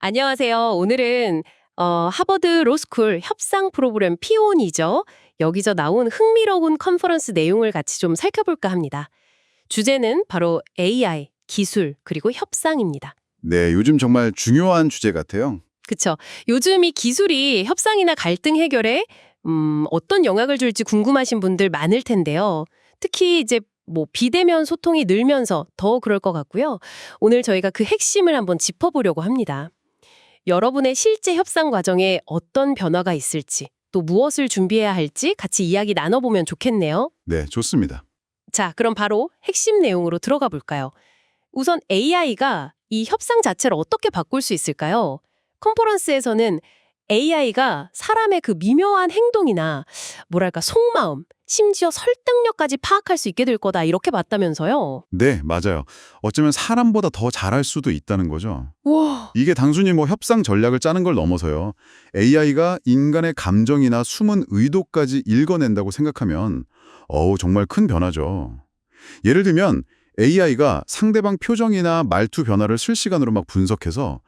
안녕하세요. 오늘은 하버드 로스쿨 협상 프로그램 피온이죠. 여기서 나온 흥미로운 컨퍼런스 내용을 같이 좀 살펴볼까 합니다. 주제는 바로 AI, 기술, 그리고 협상입니다. 네, 요즘 정말 중요한 주제 같아요. 그쵸? 요즘 이 기술이 협상이나 갈등 해결에 어떤 영향을 줄지 궁금하신 분들 많을 텐데요. 특히 이제 비대면 소통이 늘면서 더 그럴 것 같고요. 오늘 저희가 그 핵심을 한번 짚어보려고 합니다. 여러분의 실제 협상 과정에 어떤 변화가 있을지, 또 무엇을 준비해야 할지 같이 이야기 나눠보면 좋겠네요. 네, 좋습니다. 자, 그럼 바로 핵심 내용으로 들어가 볼까요? 우선 AI가 이 협상 자체를 어떻게 바꿀 수 있을까요? 컨퍼런스에서는 AI가 사람의 그 미묘한 행동이나 뭐랄까 속마음, 심지어 설득력까지 파악할 수 있게 될 거다 이렇게 봤다면서요. 네, 맞아요. 어쩌면 사람보다 더 잘할 수도 있다는 거죠. 와, 이게 단순히 협상 전략을 짜는 걸 넘어서요. AI가 인간의 감정이나 숨은 의도까지 읽어낸다고 생각하면 정말 큰 변화죠. 예를 들면 AI가 상대방 표정이나 말투 변화를 실시간으로 막 분석해서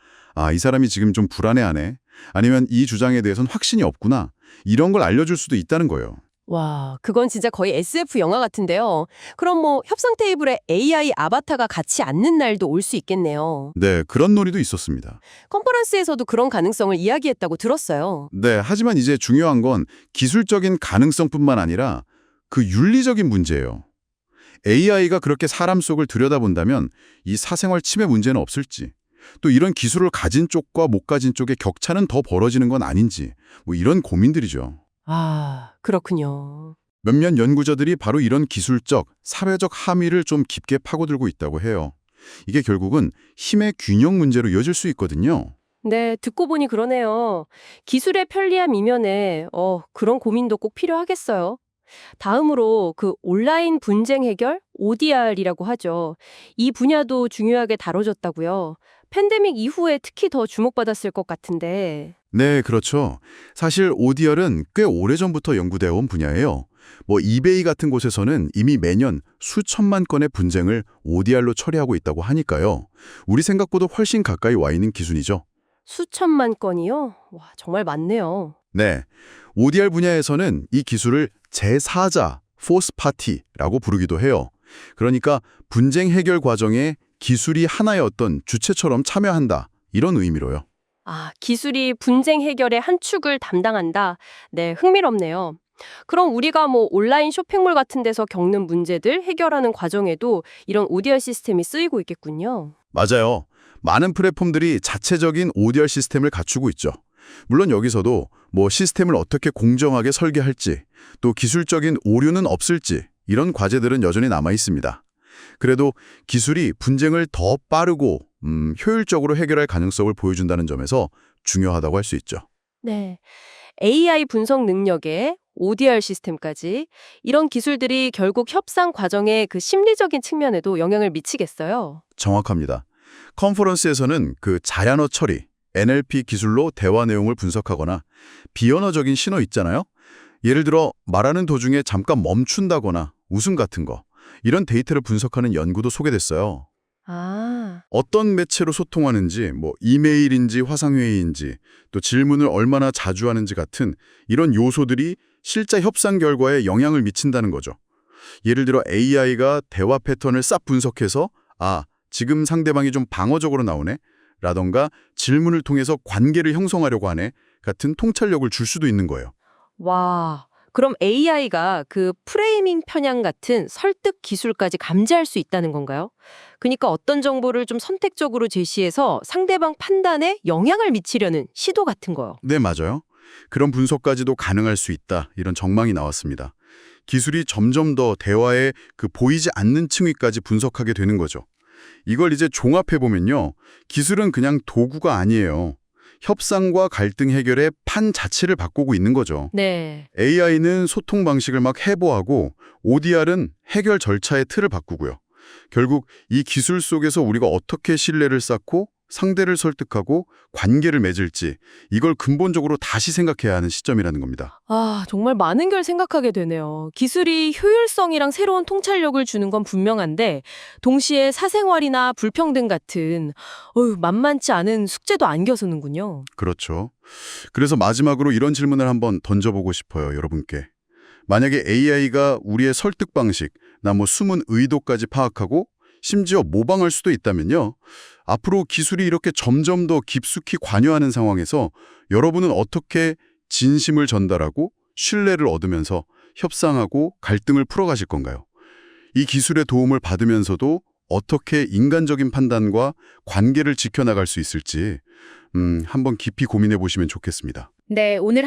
이 사람이 지금 좀 불안해하네. 아니면 이 주장에 대해서는 확신이 없구나. 이런 걸 알려줄 수도 있다는 거예요. 와, 그건 진짜 거의 SF 영화 같은데요. 그럼 협상 테이블에 AI 아바타가 같이 앉는 날도 올 수 있겠네요. 네, 그런 논의도 있었습니다. 컨퍼런스에서도 그런 가능성을 이야기했다고 들었어요. 네, 하지만 이제 중요한 건 기술적인 가능성뿐만 아니라 그 윤리적인 문제예요. AI가 그렇게 사람 속을 들여다본다면 이 사생활 침해 문제는 없을지, 또 이런 기술을 가진 쪽과 못 가진 쪽의 격차는 더 벌어지는 건 아닌지, 이런 고민들이죠. 아, 그렇군요. 몇몇 연구자들이 바로 이런 기술적, 사회적 함의를 좀 깊게 파고들고 있다고 해요. 이게 결국은 힘의 균형 문제로 이어질 수 있거든요. 네, 듣고 보니 그러네요. 기술의 편리함 이면에 그런 고민도 꼭 필요하겠어요. 다음으로 그 온라인 분쟁 해결, ODR이라고 하죠. 이 분야도 중요하게 다뤄졌다고요. 팬데믹 이후에 특히 더 주목받았을 것 같은데. 네, 그렇죠. 사실 ODR은 꽤 오래전부터 연구되어 온 분야예요. 이베이 같은 곳에서는 이미 매년 수천만 건의 분쟁을 ODR로 처리하고 있다고 하니까요. 우리 생각보다 훨씬 가까이 와 있는 기준이죠. 수천만 건이요? 와, 정말 많네요. 네, ODR 분야에서는 이 기술을 제4자, 포스 파티라고 부르기도 해요. 그러니까 분쟁 해결 과정에 기술이 하나의 어떤 주체처럼 참여한다, 이런 의미로요. 아, 기술이 분쟁 해결의 한 축을 담당한다. 네, 흥미롭네요. 그럼 우리가 온라인 쇼핑몰 같은 데서 겪는 문제들 해결하는 과정에도 이런 ODR 시스템이 쓰이고 있겠군요. 맞아요. 많은 플랫폼들이 자체적인 ODR 시스템을 갖추고 있죠. 물론 여기서도 시스템을 어떻게 공정하게 설계할지, 또 기술적인 오류는 없을지 이런 과제들은 여전히 남아 있습니다. 그래도 기술이 분쟁을 더 빠르고 효율적으로 해결할 가능성을 보여준다는 점에서 중요하다고 할 수 있죠. 네. AI 분석 능력에 ODR 시스템까지 이런 기술들이 결국 협상 과정의 그 심리적인 측면에도 영향을 미치겠어요. 정확합니다. 컨퍼런스에서는 그 자연어 처리, NLP 기술로 대화 내용을 분석하거나 비언어적인 신호 있잖아요. 예를 들어 말하는 도중에 잠깐 멈춘다거나 웃음 같은 거, 이런 데이터를 분석하는 연구도 소개됐어요. 아, 어떤 매체로 소통하는지, 이메일인지 화상회의인지, 또 질문을 얼마나 자주 하는지 같은 이런 요소들이 실제 협상 결과에 영향을 미친다는 거죠. 예를 들어 AI가 대화 패턴을 싹 분석해서 지금 상대방이 좀 방어적으로 나오네? 라던가 질문을 통해서 관계를 형성하려고 하네? 같은 통찰력을 줄 수도 있는 거예요. 와. 그럼 AI가 그 프레이밍 편향 같은 설득 기술까지 감지할 수 있다는 건가요? 그러니까 어떤 정보를 좀 선택적으로 제시해서 상대방 판단에 영향을 미치려는 시도 같은 거요. 네, 맞아요. 그런 분석까지도 가능할 수 있다. 이런 전망이 나왔습니다. 기술이 점점 더 대화의 그 보이지 않는 층위까지 분석하게 되는 거죠. 이걸 이제 종합해보면요. 기술은 그냥 도구가 아니에요. 협상과 갈등 해결의 판 자체를 바꾸고 있는 거죠. 네. AI는 소통 방식을 막 해부하고 ODR은 해결 절차의 틀을 바꾸고요. 결국 이 기술 속에서 우리가 어떻게 신뢰를 쌓고 상대를 설득하고 관계를 맺을지 이걸 근본적으로 다시 생각해야 하는 시점이라는 겁니다. 아, 정말 많은 걸 생각하게 되네요. 기술이 효율성이랑 새로운 통찰력을 주는 건 분명한데 동시에 사생활이나 불평등 같은 만만치 않은 숙제도 안겨서는군요. 그렇죠. 그래서 마지막으로 이런 질문을 한번 던져보고 싶어요, 여러분께. 만약에 AI가 우리의 설득 방식, 나 숨은 의도까지 파악하고 심지어 모방할 수도 있다면요. 앞으로 기술이 이렇게 점점 더 깊숙이 관여하는 상황에서 여러분은 어떻게 진심을 전달하고 신뢰를 얻으면서 협상하고 갈등을 풀어가실 건가요? 이 기술의 도움을 받으면서도 어떻게 인간적인 판단과 관계를 지켜나갈 수 있을지 한번 깊이 고민해 보시면 좋겠습니다. 네, 오늘